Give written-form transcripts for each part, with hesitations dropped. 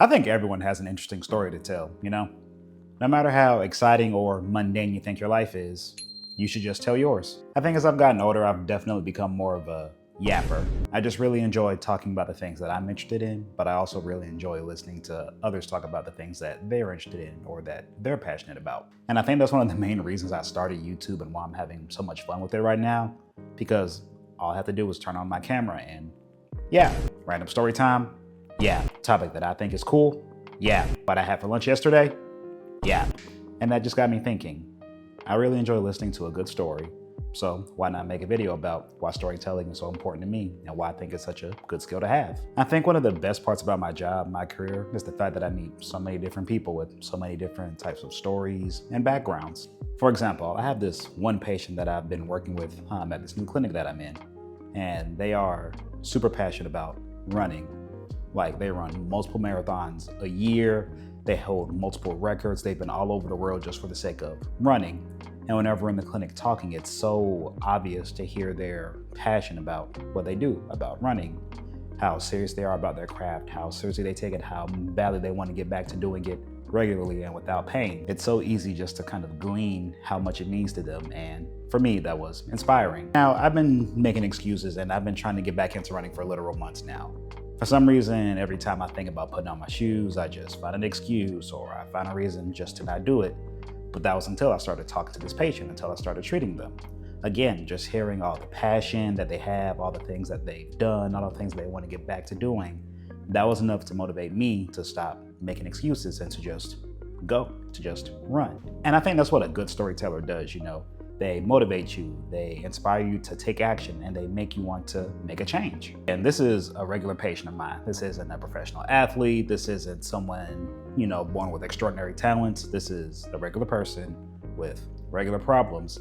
I think everyone has an interesting story to tell, you know? No matter how exciting or mundane you think your life is, you should just tell yours. I think as I've gotten older, I've definitely become more of a yapper. I just really enjoy talking about the things that I'm interested in, but I also really enjoy listening to others talk about the things that they're interested in or that they're passionate about. And I think that's one of the main reasons I started YouTube and why I'm having so much fun with it right now, because all I have to do is turn on my camera and yeah, random story time. Yeah, topic that I think is cool. Yeah, what I had for lunch yesterday. Yeah, and that just got me thinking. I really enjoy listening to a good story, so why not make a video about why storytelling is so important to me and why I think it's such a good skill to have. I think one of the best parts about my job, my career, is the fact that I meet so many different people with so many different types of stories and backgrounds. For example, I have this one patient that I've been working with at this new clinic that I'm in, and they are super passionate about running. Like, they run multiple marathons a year, they hold multiple records, they've been all over the world just for the sake of running. And whenever we're in the clinic talking, it's so obvious to hear their passion about what they do, about running, how serious they are about their craft, how seriously they take it, how badly they want to get back to doing it regularly and without pain. It's so easy just to kind of glean how much it means to them, and for me, that was inspiring. Now, I've been making excuses and I've been trying to get back into running for literal months now. For some reason, every time I think about putting on my shoes, I just find an excuse or I find a reason just to not do it. But that was until I started talking to this patient, until I started treating them. Again, just hearing all the passion that they have, all the things that they've done, all the things they want to get back to doing, that was enough to motivate me to stop making excuses and to just go, to just run. And I think that's what a good storyteller does, you know. They motivate you, they inspire you to take action, and they make you want to make a change. And this is a regular patient of mine. This isn't a professional athlete. This isn't someone, you know, born with extraordinary talents. This is a regular person with regular problems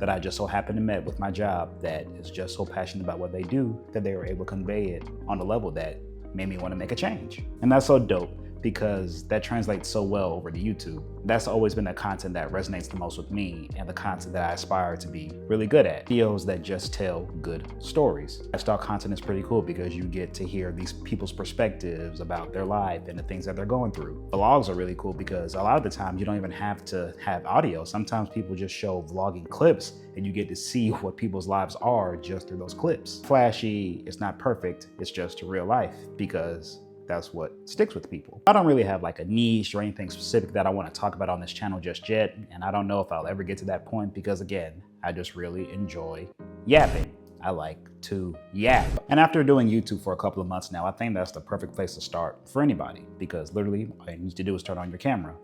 that I just so happen to meet with my job that is just so passionate about what they do that they were able to convey it on a level that made me want to make a change. And that's so dope, because that translates so well over to YouTube. That's always been the content that resonates the most with me and the content that I aspire to be really good at. Videos that just tell good stories. Lifestyle content is pretty cool because you get to hear these people's perspectives about their life and the things that they're going through. Vlogs are really cool because a lot of the time you don't even have to have audio. Sometimes people just show vlogging clips and you get to see what people's lives are just through those clips. Flashy, it's not perfect, it's just real life, because that's what sticks with people. I don't really have like a niche or anything specific that I want to talk about on this channel just yet, and I don't know if I'll ever get to that point because, again, I just really enjoy yapping. I like to yap. And after doing YouTube for a couple of months now, I think that's the perfect place to start for anybody, because literally all you need to do is turn on your camera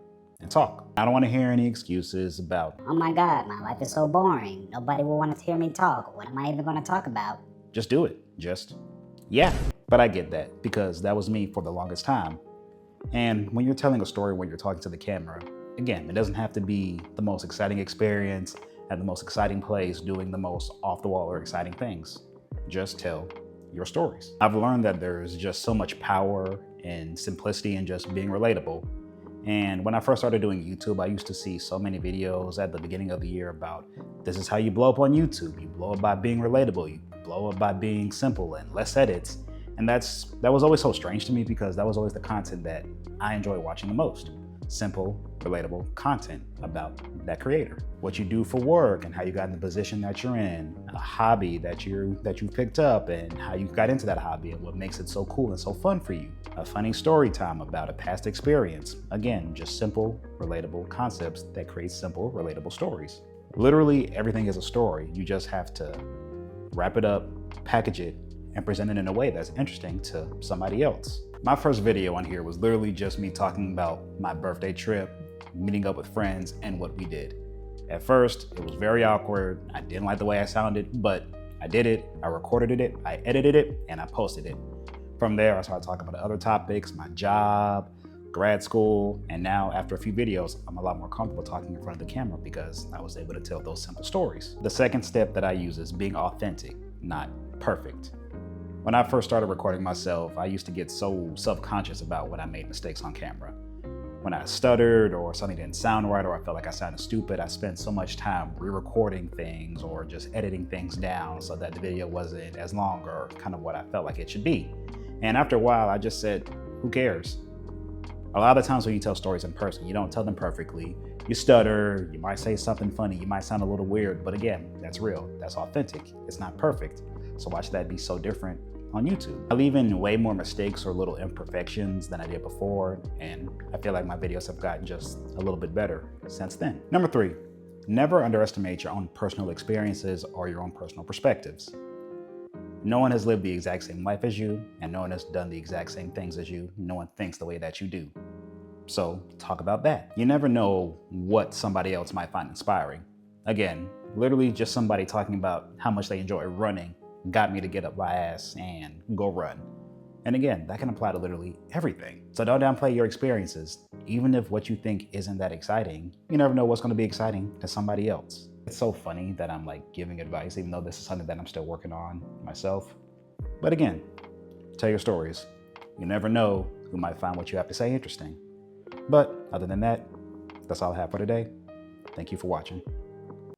and talk. I don't want to hear any excuses about, oh my God, my life is so boring. Nobody will want to hear me talk. What am I even going to talk about? just do it. Just yap. But I get that, because that was me for the longest time. And when you're telling a story, when you're talking to the camera, again, it doesn't have to be the most exciting experience at the most exciting place doing the most off-the-wall or exciting things. Just tell your stories. I've learned that there's just so much power in simplicity and just being relatable. And when I first started doing YouTube, I used to see so many videos at the beginning of the year about, this is how you blow up on YouTube. You blow up by being relatable. You blow up by being simple and less edits. And that was always so strange to me, because that was always the content that I enjoy watching the most. Simple, relatable content about that creator. What you do for work and how you got in the position that you're in, a hobby that you picked up and how you got into that hobby and what makes it so cool and so fun for you. A funny story time about a past experience. Again, just simple, relatable concepts that create simple, relatable stories. Literally everything is a story. You just have to wrap it up, package it, and present it in a way that's interesting to somebody else. My first video on here was literally just me talking about my birthday trip, meeting up with friends, and what we did. At first, it was very awkward. I didn't like the way I sounded, but I did it, I recorded it, I edited it, and I posted it. From there, I started talking about other topics, my job, grad school, and now after a few videos, I'm a lot more comfortable talking in front of the camera because I was able to tell those simple stories. The second step that I use is being authentic, not perfect. When I first started recording myself, I used to get so self-conscious about when I made mistakes on camera. When I stuttered or something didn't sound right or I felt like I sounded stupid, I spent so much time re-recording things or just editing things down so that the video wasn't as long or kind of what I felt like it should be. And after a while, I just said, who cares? A lot of the times when you tell stories in person, you don't tell them perfectly. You stutter, you might say something funny, you might sound a little weird, but again, that's real, that's authentic. It's not perfect. So why should that be so different on YouTube? I leave in way more mistakes or little imperfections than I did before, and I feel like my videos have gotten just a little bit better since then. Number 3, never underestimate your own personal experiences or your own personal perspectives. No one has lived the exact same life as you, and no one has done the exact same things as you. No one thinks the way that you do. So talk about that. You never know what somebody else might find inspiring. Again, literally just somebody talking about how much they enjoy running got me to get up my ass and go run. And again, that can apply to literally everything. So don't downplay your experiences. Even if what you think isn't that exciting, you never know what's going to be exciting to somebody else. It's so funny that I'm like giving advice, even though this is something that I'm still working on myself. But again, tell your stories. You never know who might find what you have to say interesting. But other than that, that's all I have for today. Thank you for watching.